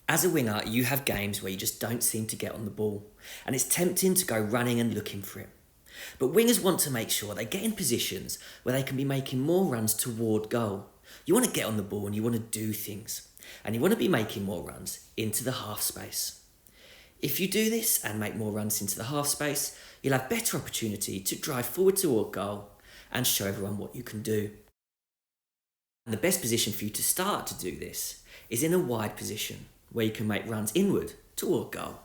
As a winger, you have games where you just don't seem to get on the ball, and it's tempting to go running and looking for it. But wingers want to make sure they get in positions where they can be making more runs toward goal. You want to get on the ball and you want to do things, and you want to be making more runs into the half space. If you do this and make more runs into the half space, you'll have better opportunity to drive forward toward goal and show everyone what you can do. And the best position for you to start to do this is in a wide position, where you can make runs inward toward goal.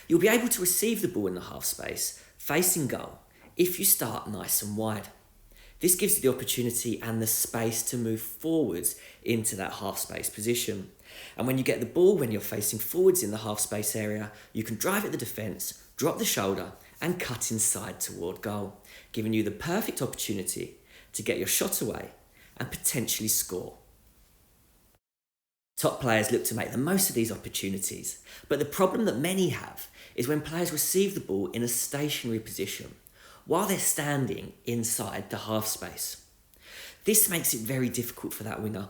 You'll be able to receive the ball in the half space facing goal if you start nice and wide. This gives you the opportunity and the space to move forwards into that half space position. And when you get the ball, when you're facing forwards in the half space area, you can drive at the defence, drop the shoulder and cut inside toward goal, giving you the perfect opportunity to get your shot away and potentially score. Top players look to make the most of these opportunities, but the problem that many have is when players receive the ball in a stationary position while they're standing inside the half space. This makes it very difficult for that winger.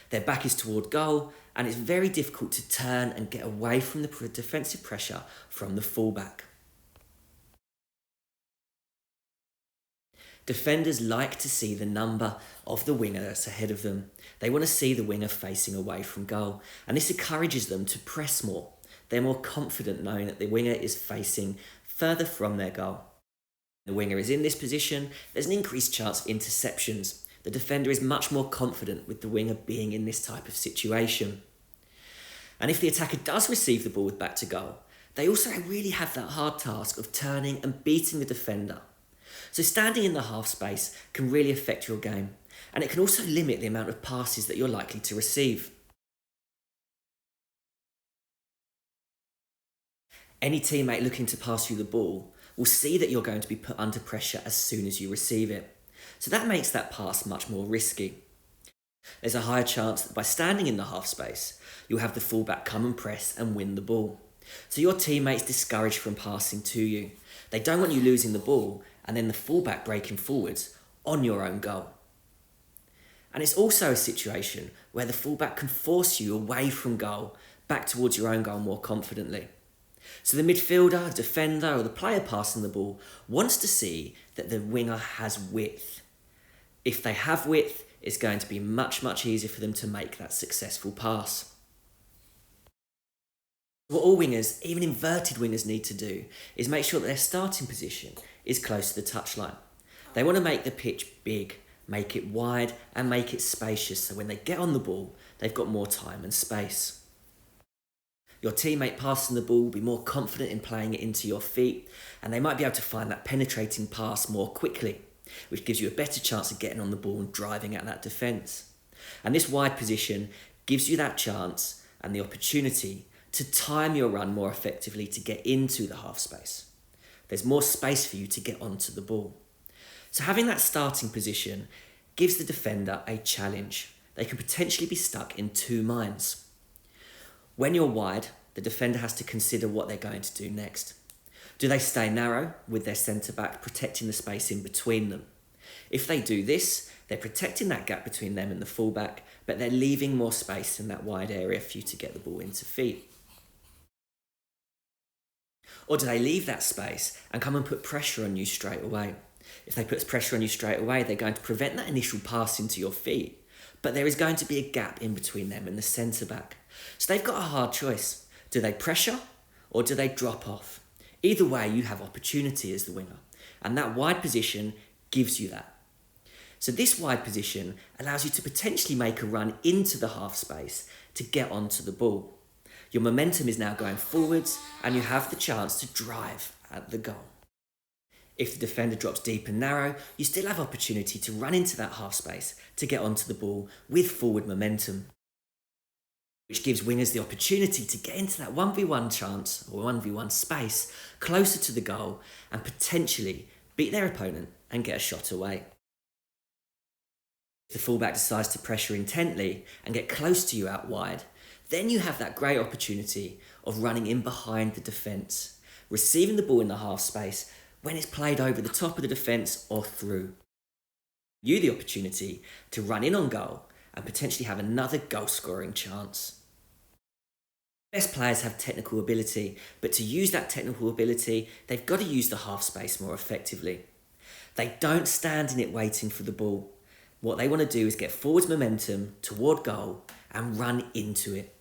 Their back is toward goal and it's very difficult to turn and get away from the defensive pressure from the fullback. Defenders like to see the number of the winger that's ahead of them. They want to see the winger facing away from goal, and this encourages them to press more. They're more confident knowing that the winger is facing further from their goal. The winger is in this position, there's an increased chance of interceptions. The defender is much more confident with the winger being in this type of situation. And if the attacker does receive the ball with back to goal, they also really have that hard task of turning and beating the defender. So standing in the half space can really affect your game, and it can also limit the amount of passes that you're likely to receive. Any teammate looking to pass you the ball will see that you're going to be put under pressure as soon as you receive it. So that makes that pass much more risky. There's a higher chance that by standing in the half space, you'll have the fullback come and press and win the ball. So your teammate's discouraged from passing to you. They don't want you losing the ball and then the fullback breaking forwards on your own goal. And it's also a situation where the fullback can force you away from goal, back towards your own goal more confidently. So the midfielder, defender or the player passing the ball wants to see that the winger has width. If they have width, it's going to be much easier for them to make that successful pass. What all wingers, even inverted wingers, need to do is make sure that their starting position is close to the touchline. They want to make the pitch big, make it wide and make it spacious so when they get on the ball, they've got more time and space. Your teammate passing the ball will be more confident in playing it into your feet, and they might be able to find that penetrating pass more quickly, which gives you a better chance of getting on the ball and driving at that defence. And this wide position gives you that chance and the opportunity to time your run more effectively to get into the half space. There's more space for you to get onto the ball. So having that starting position gives the defender a challenge. They can potentially be stuck in two minds. When you're wide, the defender has to consider what they're going to do next. Do they stay narrow with their centre-back protecting the space in between them? If they do this, they're protecting that gap between them and the fullback, but they're leaving more space in that wide area for you to get the ball into feet. Or do they leave that space and come and put pressure on you straight away? If they put pressure on you straight away, they're going to prevent that initial pass into your feet, but there is going to be a gap in between them and the centre-back. So they've got a hard choice. Do they pressure or do they drop off? Either way, you have opportunity as the winger, and that wide position gives you that. So this wide position allows you to potentially make a run into the half space to get onto the ball. Your momentum is now going forwards and you have the chance to drive at the goal. If the defender drops deep and narrow, you still have opportunity to run into that half space to get onto the ball with forward momentum, which gives wingers the opportunity to get into that 1v1 chance or 1v1 space closer to the goal and potentially beat their opponent and get a shot away. If the fullback decides to pressure intently and get close to you out wide, then you have that great opportunity of running in behind the defence, receiving the ball in the half space when it's played over the top of the defence or through. You the opportunity to run in on goal and potentially have another goal scoring chance. Best players have technical ability, but to use that technical ability, they've got to use the half space more effectively. They don't stand in it waiting for the ball. What they want to do is get forwards momentum toward goal and run into it.